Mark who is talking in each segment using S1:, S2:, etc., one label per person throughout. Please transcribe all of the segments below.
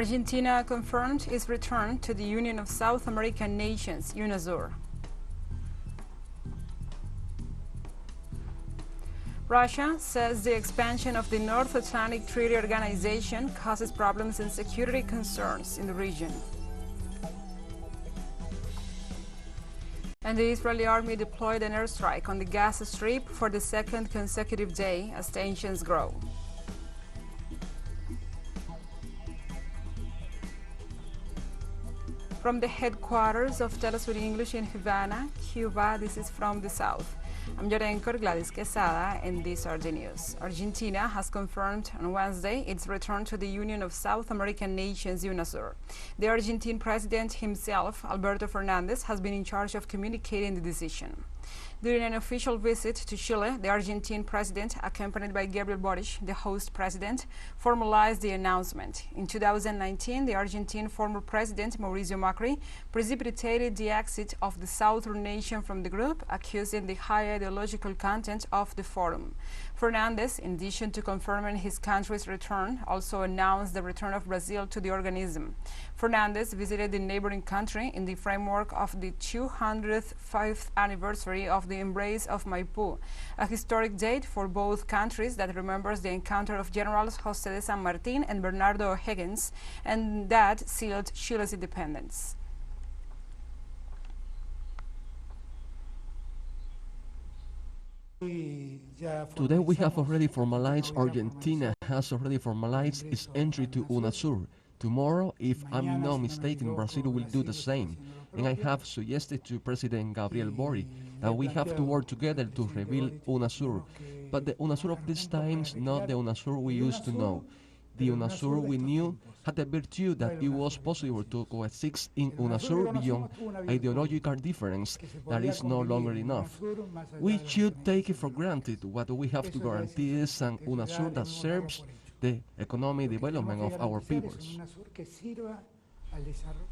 S1: Argentina confirmed its return to the Union of South American Nations, UNASUR. Russia says the expansion of the North Atlantic Treaty Organization causes problems and security concerns in the region. And the Israeli army deployed an airstrike on the Gaza Strip for the second consecutive day as tensions grow. From the headquarters of TeleSUR English in Havana, Cuba, this is From the South. I'm your anchor, Gladys Quesada, and these are the news. Argentina has confirmed on Wednesday its return to the Union of South American Nations, UNASUR. The Argentine president himself, Alberto Fernandez, has been in charge of communicating the decision. During an official visit to Chile, the Argentine president, accompanied by Gabriel Boric, the host president, formalized the announcement. In 2019, the Argentine former president, Mauricio Macri, precipitated the exit of the southern nation from the group, accusing the high ideological content of the forum. Fernandez, in addition to confirming his country's return, also announced the return of Brazil to the organism. Fernandez visited the neighboring country in the framework of the 205th anniversary of the embrace of Maipú, a historic date for both countries that remembers the encounter of Generals José de San Martín and Bernardo O'Higgins, and that sealed Chile's independence.
S2: Today we have already formalized, Argentina has already formalized its entry to UNASUR. Tomorrow, if I'm not mistaken, Brazil will do the same. And I have suggested to President Gabriel Boric that we have to work together to rebuild UNASUR. But the UNASUR of these times, not the UNASUR we used to know. The UNASUR we knew had the virtue that it was possible to coexist in UNASUR beyond ideological difference that is no longer enough. We should take it for granted. What we have to guarantee is an UNASUR that serves the economic development of our peoples.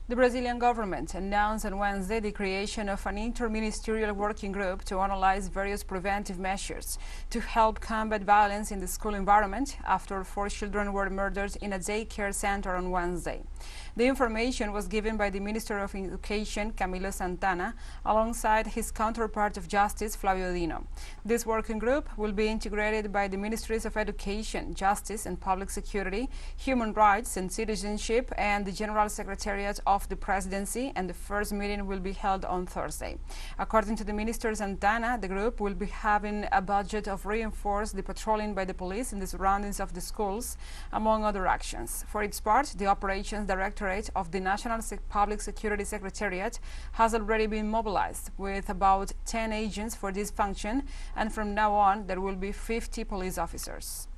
S1: The Brazilian government announced on Wednesday the creation of an interministerial working group to analyze various preventive measures to help combat violence in the school environment after 4 children were murdered in a daycare center on Wednesday. The information was given by the Minister of Education, Camilo Santana, alongside his counterpart of Justice, Flavio Dino. This working group will be integrated by the Ministries of Education, Justice and Public Security, Human Rights and Citizenship, and the General Secretariat of the Presidency, and the first meeting will be held on Thursday. According to the Minister Santana, the group will be having a budget of reinforce the patrolling by the police in the surroundings of the schools, among other actions. For its part, the Operations Directorate of the National Public Security Secretariat has already been mobilized with about 10 agents for this function, and from now on there will be 50 police officers.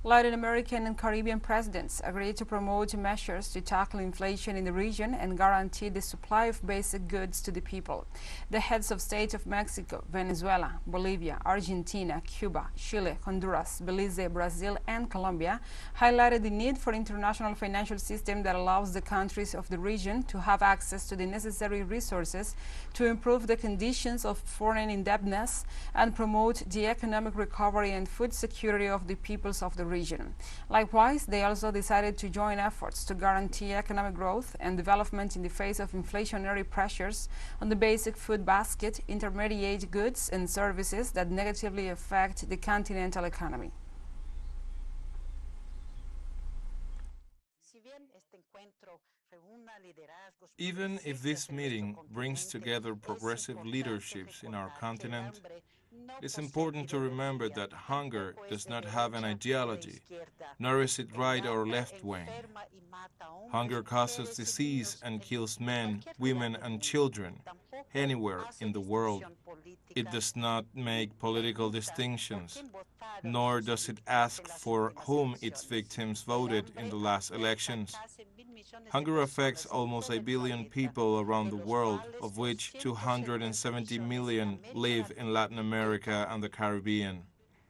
S1: Latin American and Caribbean presidents agreed to promote measures to tackle inflation in the region and guarantee the supply of basic goods to the people. The heads of state of Mexico, Venezuela, Bolivia, Argentina, Cuba, Chile, Honduras, Belize, Brazil, and Colombia highlighted the need for an international financial system that allows the countries of the region to have access to the necessary resources to improve the conditions of foreign indebtedness and promote the economic recovery and food security of the peoples of the region. Likewise, they also decided to join efforts to guarantee economic growth and development in the face of inflationary pressures on the basic food basket, intermediate goods and services that negatively affect the continental economy.
S3: Even if this meeting brings together progressive leaderships in our continent, it's important to remember that hunger does not have an ideology, nor is it right or left wing. Hunger causes disease and kills men, women, and children anywhere in the world. It does not make political distinctions, nor does it ask for whom its victims voted in the last elections. Hunger affects almost 1 billion people around the world, of which 270 million live in Latin America and the Caribbean.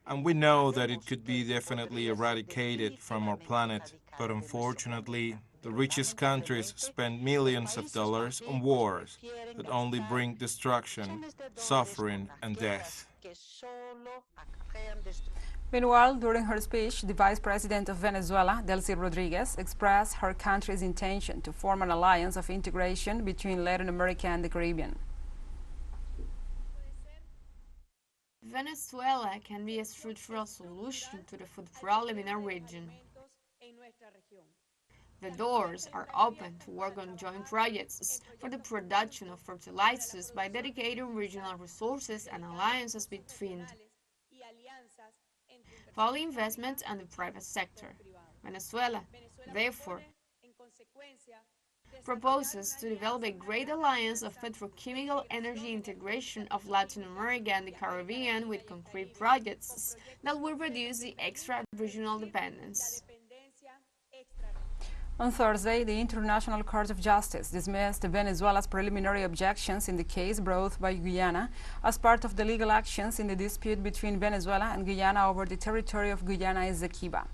S3: And we know that it could be definitely eradicated from our planet, but unfortunately, the richest countries spend millions of dollars on wars that only bring destruction, suffering, and death.
S1: Meanwhile, during her speech, the Vice President of Venezuela, Delcy Rodriguez, expressed her country's intention to form an alliance of integration between Latin America and the Caribbean.
S4: Venezuela can be a structural solution to the food problem in our region. The doors are open to work on joint projects for the production of fertilizers by dedicating regional resources and alliances between foreign investment and the private sector. Venezuela, therefore, proposes to develop a great alliance of petrochemical energy integration of Latin America and the Caribbean with concrete projects that will reduce the extra-regional dependence.
S1: On Thursday, the International Court of Justice dismissed Venezuela's preliminary objections in the case brought by Guyana as part of the legal actions in the dispute between Venezuela and Guyana over the territory of Guyana Esequiba.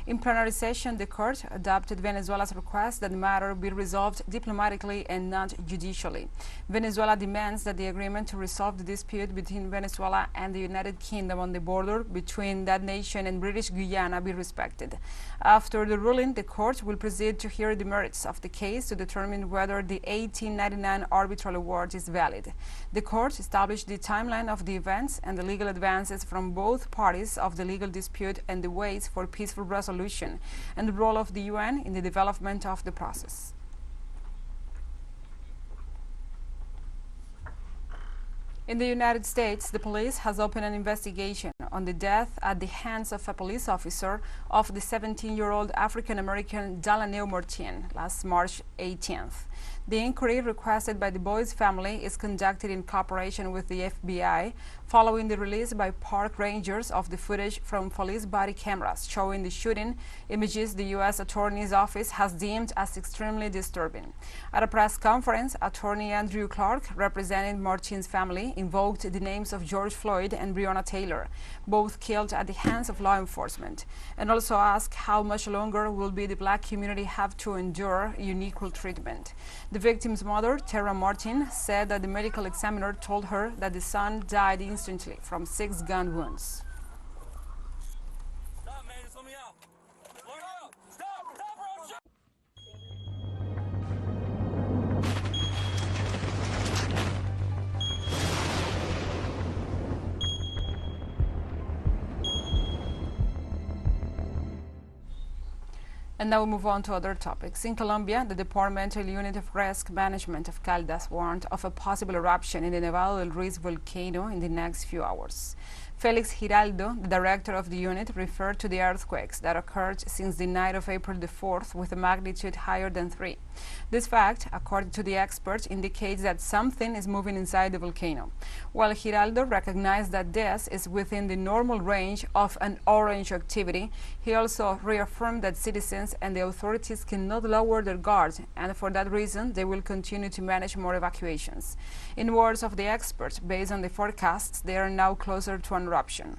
S1: In plenary session, the court adopted Venezuela's request that the matter be resolved diplomatically and not judicially. Venezuela demands that the agreement to resolve the dispute between Venezuela and the United Kingdom on the border between that nation and British Guyana be respected. After the ruling, the court will proceed to hear the merits of the case to determine whether the 1899 arbitral award is valid. The court established the timeline of the events and the legal advances from both parties of the legal dispute and the ways for peaceful resolution and the role of the UN in the development of the process. In the United States, the police has opened an investigation on the death at the hands of a police officer of the 17-year-old African-American Dalaneo Martin last March 18th. The inquiry requested by the boy's family is conducted in cooperation with the FBI following the release by park rangers of the footage from police body cameras showing the shooting, images the U.S. Attorney's Office has deemed as extremely disturbing. At a press conference, Attorney Andrew Clark, representing Martin's family, invoked the names of George Floyd and Breonna Taylor, both killed at the hands of law enforcement, and also asked how much longer will the black community have to endure unequal treatment. The victim's mother, Tara Martin, said that the medical examiner told her that the son died instantly from 6 gun wounds. And now we move on to other topics. In Colombia, the Departmental Unit of Risk Management of Caldas warned of a possible eruption in the Nevado del Ruiz volcano in the next few hours. Felix Giraldo, the director of the unit, referred to the earthquakes that occurred since the night of April the 4th with a magnitude higher than 3. This fact, according to the expert, indicates that something is moving inside the volcano. While Giraldo recognized that this is within the normal range of an orange activity, he also reaffirmed that citizens and the authorities cannot lower their guard, and for that reason they will continue to manage more evacuations. In words of the expert, based on the forecasts, they are now closer to an eruption.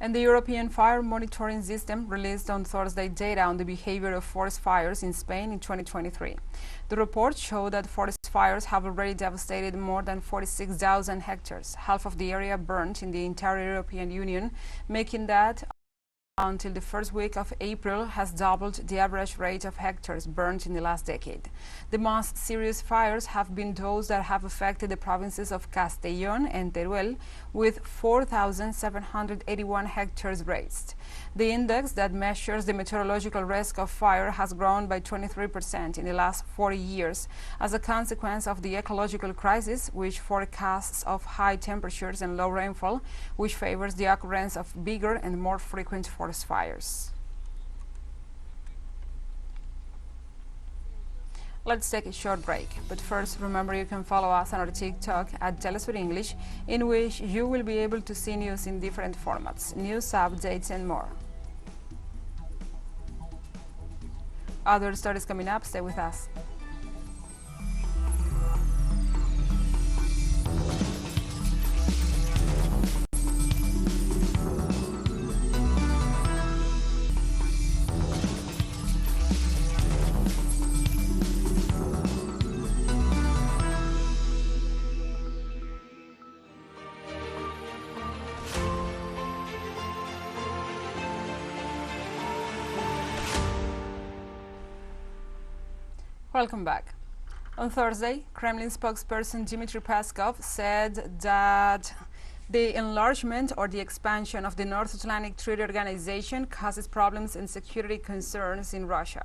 S1: And the European Fire Monitoring System released on Thursday data on the behavior of forest fires in Spain in 2023. The report showed that forest fires have already devastated more than 46,000 hectares, half of the area burnt in the entire European Union, making that until the first week of April has doubled the average rate of hectares burnt in the last decade. The most serious fires have been those that have affected the provinces of Castellón and Teruel, with 4,781 hectares razed. The index that measures the meteorological risk of fire has grown by 23% in the last 40 years as a consequence of the ecological crisis, which forecasts of high temperatures and low rainfall, which favors the occurrence of bigger and more frequent forest fires. Let's take a short break, but first remember you can follow us on our TikTok at TeleSUR English, in which you will be able to see news in different formats, news updates and more. Other stories coming up, stay with us. Welcome back. On Thursday, Kremlin spokesperson Dmitry Peskov said that the enlargement or the expansion of the North Atlantic Treaty Organization causes problems and security concerns in Russia.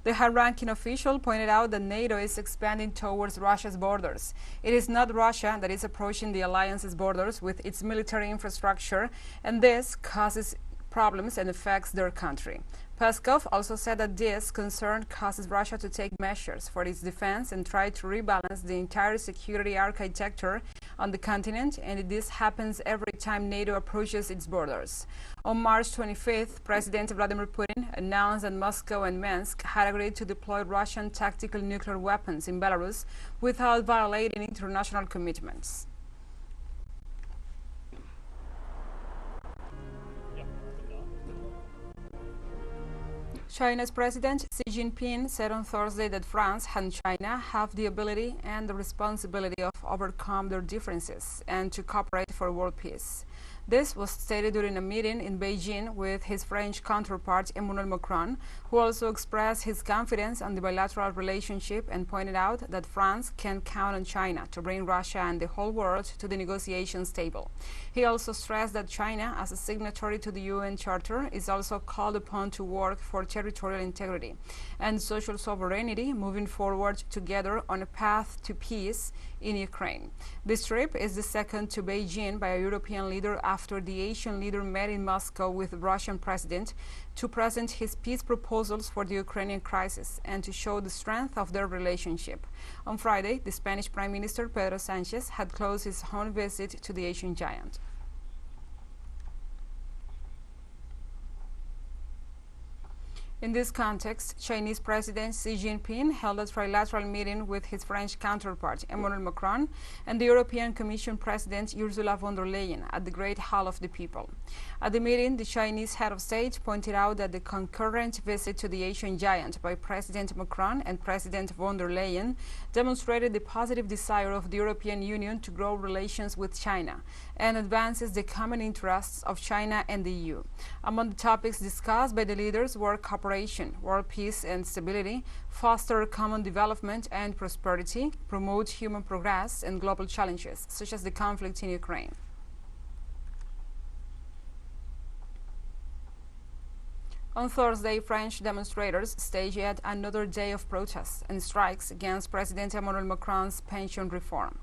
S1: The high-ranking official pointed out that NATO is expanding towards Russia's borders. It is not Russia that is approaching the alliance's borders with its military infrastructure, and this causes problems and affects their country. Peskov also said that this concern causes Russia to take measures for its defense and try to rebalance the entire security architecture on the continent, and this happens every time NATO approaches its borders. On March 25th, President Vladimir Putin announced that Moscow and Minsk had agreed to deploy Russian tactical nuclear weapons in Belarus without violating international commitments. China's President Xi Jinping said on Thursday that France and China have the ability and the responsibility of overcome their differences and to cooperate for world peace. This was stated during a meeting in Beijing with his French counterpart Emmanuel Macron, who also expressed his confidence on the bilateral relationship and pointed out that France can count on China to bring Russia and the whole world to the negotiations table. He also stressed that China, as a signatory to the UN Charter, is also called upon to work for territorial integrity and social sovereignty, moving forward together on a path to peace in Ukraine. This trip is the second to Beijing by a European leader after the Asian leader met in Moscow with the Russian president to present his peace proposals for the Ukrainian crisis and to show the strength of their relationship. On Friday, the Spanish Prime Minister Pedro Sánchez had closed his own visit to the Asian giant. In this context, Chinese President Xi Jinping held a trilateral meeting with his French counterpart, Emmanuel Macron, and the European Commission President Ursula von der Leyen at the Great Hall of the People. At the meeting, the Chinese head of state pointed out that the concurrent visit to the Asian giant by President Macron and President von der Leyen demonstrated the positive desire of the European Union to grow relations with China and advances the common interests of China and the EU. Among the topics discussed by the leaders were cooperation, world peace and stability, foster common development and prosperity, promote human progress and global challenges, such as the conflict in Ukraine. On Thursday, French demonstrators staged yet another day of protests and strikes against President Emmanuel Macron's pension reform.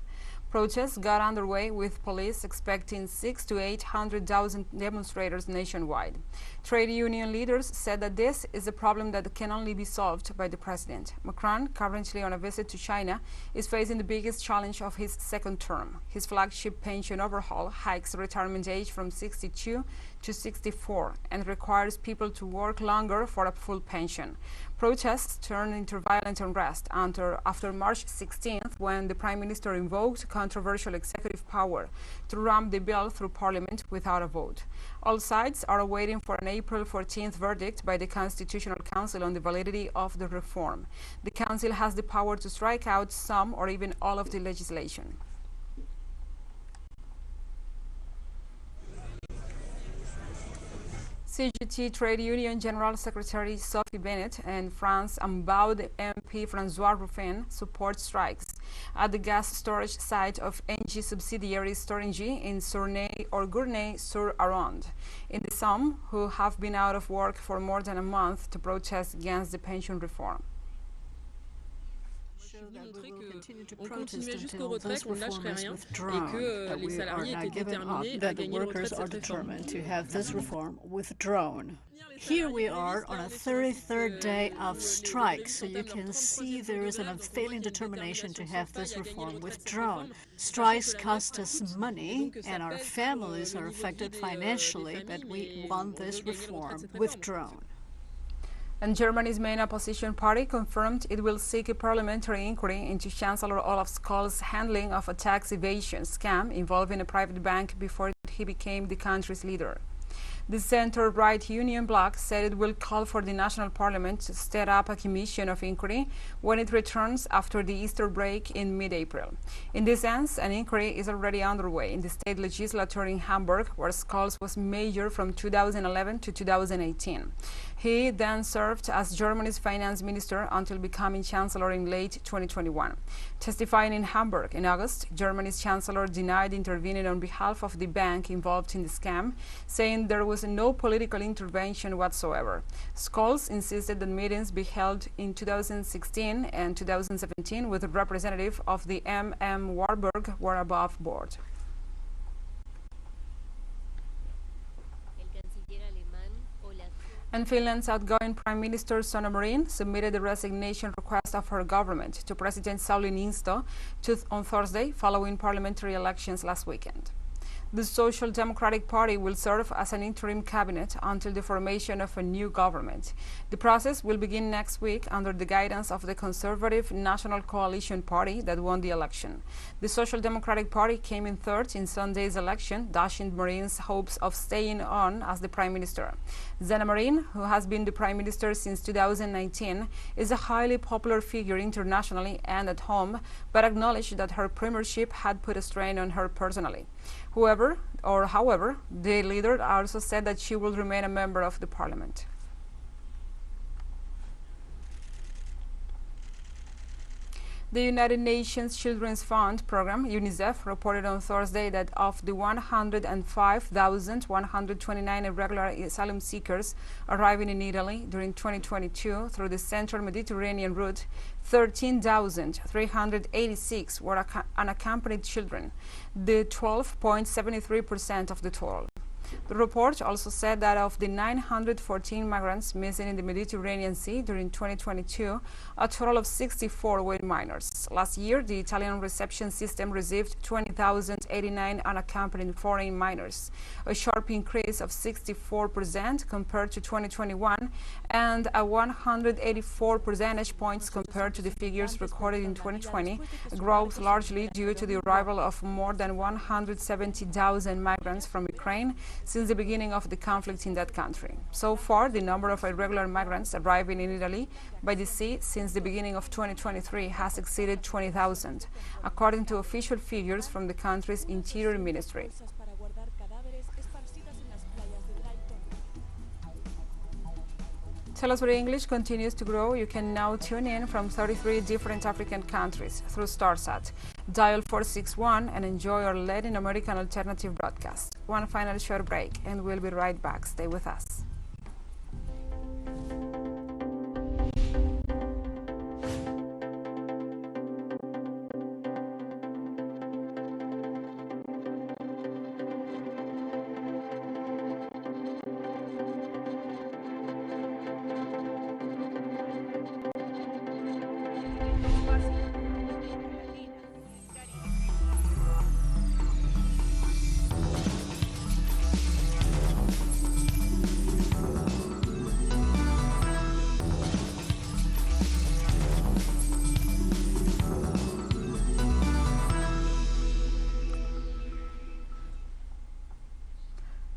S1: Protests got underway with police expecting 600,000 to 800,000 demonstrators nationwide. Trade union leaders said that this is a problem that can only be solved by the president. Macron, currently on a visit to China, is facing the biggest challenge of his second term. His flagship pension overhaul hikes the retirement age from 62 to 64 and requires people to work longer for a full pension. Protests turned into violent unrest after March 16th, when the Prime Minister invoked controversial executive power to ram the bill through Parliament without a vote. All sides are waiting for an April 14th verdict by the Constitutional Council on the validity of the reform. The Council has the power to strike out some or even all of the legislation. CGT Trade Union General Secretary Sophie Bennett and France Ambaude MP François Ruffin support strikes at the gas storage site of Engie subsidiary Storengy in Tournai or Gournay-sur-Aronde in the Somme, who have been out of work for more than a month to protest against the pension reform.
S5: On continuait jusqu'au retrait, qu'on ne lâcherait rien et que les salariés étaient déterminés à gagner le retrait de cette réforme.
S6: Here we are on a 33rd day of strikes, so you can see there is an unfailing determination to have this reform withdrawn. Strikes cost us money, and our families are affected financially, but we want this reform withdrawn.
S1: And Germany's main opposition party confirmed it will seek a parliamentary inquiry into Chancellor Olaf Scholz's handling of a tax evasion scam involving a private bank before he became the country's leader. The center-right Union bloc said it will call for the national parliament to set up a commission of inquiry when it returns after the Easter break in mid-April. In this sense, an inquiry is already underway in the state legislature in Hamburg, where Scholz was mayor from 2011 to 2018. He then served as Germany's finance minister until becoming chancellor in late 2021. Testifying in Hamburg in August, Germany's chancellor denied intervening on behalf of the bank involved in the scam, saying there was no political intervention whatsoever. Scholz insisted that meetings be held in 2016 and 2017 with a representative of the Warburg were above board. And Finland's outgoing Prime Minister Sanna Marin submitted the resignation request of her government to President Sauli Niinistö on Thursday following parliamentary elections last weekend. The Social Democratic Party will serve as an interim cabinet until the formation of a new government. The process will begin next week under the guidance of the Conservative National Coalition Party that won the election. The Social Democratic Party came in third in Sunday's election, dashing Marin's hopes of staying on as the Prime Minister. Sanna Marin, who has been the Prime Minister since 2019, is a highly popular figure internationally and at home, but acknowledged that her premiership had put a strain on her personally. However, the leader also said that she will remain a member of the parliament. The United Nations Children's Fund program, UNICEF, reported on Thursday that of the 105,129 irregular asylum seekers arriving in Italy during 2022 through the central Mediterranean route, 13,386 were unaccompanied children, the 12.73% of the total. The report also said that of the 914 migrants missing in the Mediterranean Sea during 2022, a total of 64 were minors. Last year, the Italian reception system received 20,089 unaccompanied foreign minors, a sharp increase of 64% compared to 2021 and a 184 percentage points compared to the figures recorded in 2020, a growth largely due to the arrival of more than 170,000 migrants from Ukraine since the beginning of the conflict in that country. So far, the number of irregular migrants arriving in Italy by the sea since the beginning of 2023 has exceeded 20,000, according to official figures from the country's Interior Ministry. TeleSUR English continues to grow. You can now tune in from 33 different African countries through StarSat. Dial 461 and enjoy our Latin American alternative broadcast. One final short break and we'll be right back. Stay with us.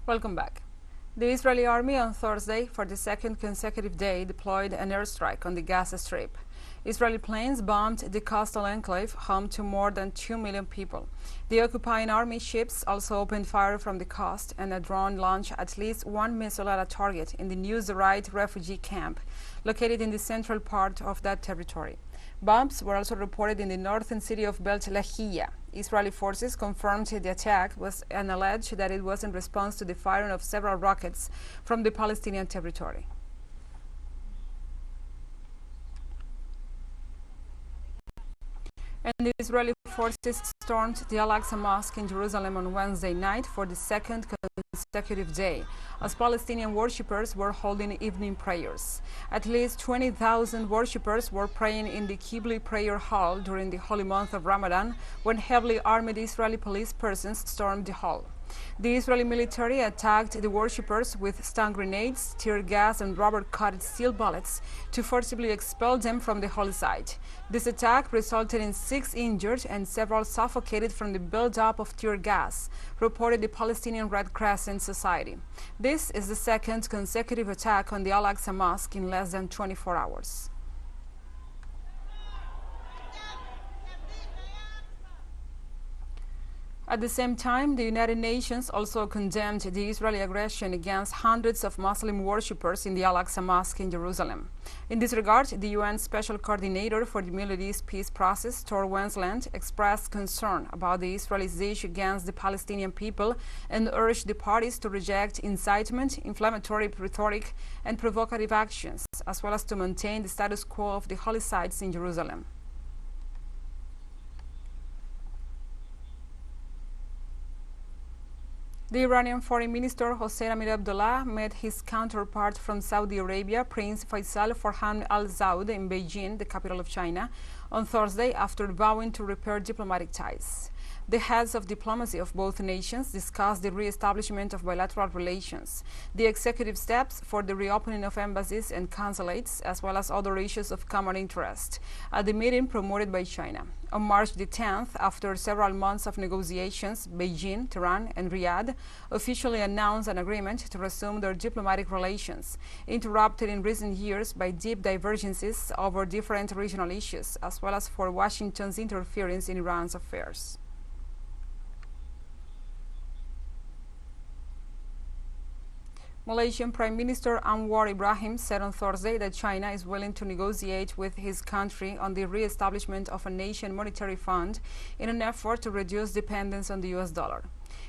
S1: Welcome back. The Israeli army on Thursday, for the second consecutive day, deployed an airstrike on the Gaza Strip. Israeli planes bombed the coastal enclave, home to more than 2 million people. The occupying army ships also opened fire from the coast, and a drone launched at least one missile at a target in the Nusayrat refugee camp, located in the central part of that territory. Bombs were also reported in the northern city of Beit Lahia. Israeli forces confirmed the attack and alleged that it was in response to the firing of several rockets from the Palestinian territory. And the Israeli forces stormed the Al-Aqsa Mosque in Jerusalem on Wednesday night for the second consecutive day, as Palestinian worshippers were holding evening prayers. At least 20,000 worshippers were praying in the Qibli prayer hall during the holy month of Ramadan, when heavily armed Israeli police persons stormed the hall. The Israeli military attacked the worshippers with stun grenades, tear gas and rubber-coated steel bullets to forcibly expel them from the holy site. This attack resulted in 6 injured and several suffocated from the buildup of tear gas, reported the Palestinian Red Crescent Society. This is the second consecutive attack on the Al-Aqsa Mosque in less than 24 hours. At the same time, the United Nations also condemned the Israeli aggression against hundreds of Muslim worshippers in the Al-Aqsa Mosque in Jerusalem. In this regard, the UN Special Coordinator for the Middle East Peace Process, Tor Wensland, expressed concern about the Israelis' dish against the Palestinian people and urged the parties to reject incitement, inflammatory rhetoric, and provocative actions, as well as to maintain the status quo of the holy sites in Jerusalem. The Iranian Foreign Minister Hossein Amir Abdullah met his counterpart from Saudi Arabia, Prince Faisal Farhan Al Saud, in Beijing, the capital of China, on Thursday after vowing to repair diplomatic ties. The heads of diplomacy of both nations discussed the re-establishment of bilateral relations, the executive steps for the reopening of embassies and consulates, as well as other issues of common interest, at the meeting promoted by China. On March the 10th, after several months of negotiations, Beijing, Tehran, and Riyadh officially announced an agreement to resume their diplomatic relations, interrupted in recent years by deep divergences over different regional issues, as well as for Washington's interference in Iran's affairs. Malaysian Prime Minister Anwar Ibrahim said on Thursday that China is willing to negotiate with his country on the re-establishment of a nation monetary fund in an effort to reduce dependence on the US dollar.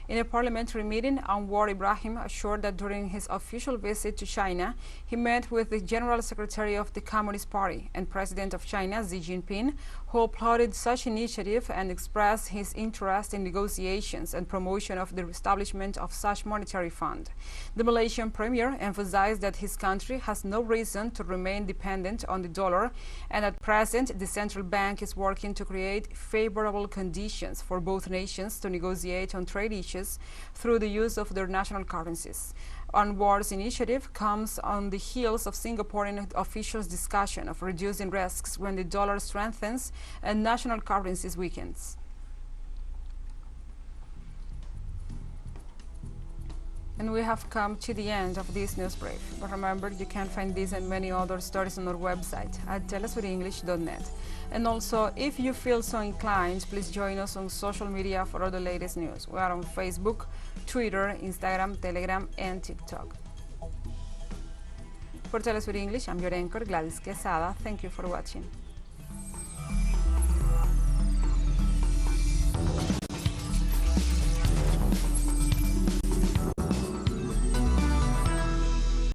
S1: In a parliamentary meeting, Anwar Ibrahim assured that during his official visit to China, he met with the General Secretary of the Communist Party and President of China, Xi Jinping, who applauded such initiative and expressed his interest in negotiations and promotion of the establishment of such monetary fund. The Malaysian Premier emphasized that his country has no reason to remain dependent on the dollar, and at present the central bank is working to create favorable conditions for both nations to negotiate on trade issues through the use of their national currencies. Anwar's initiative comes on the heels of Singaporean officials' discussion of reducing risks when the dollar strengthens and national currencies weakens. And we have come to the end of this news brief. But remember, you can find these and many other stories on our website at telesurenglish.net. And also, if you feel so inclined, please join us on social media for all the latest news. We are on Facebook, Twitter, Instagram, Telegram, and TikTok. For TeleSUR English, I'm your anchor, Gladys Quesada. Thank you for watching.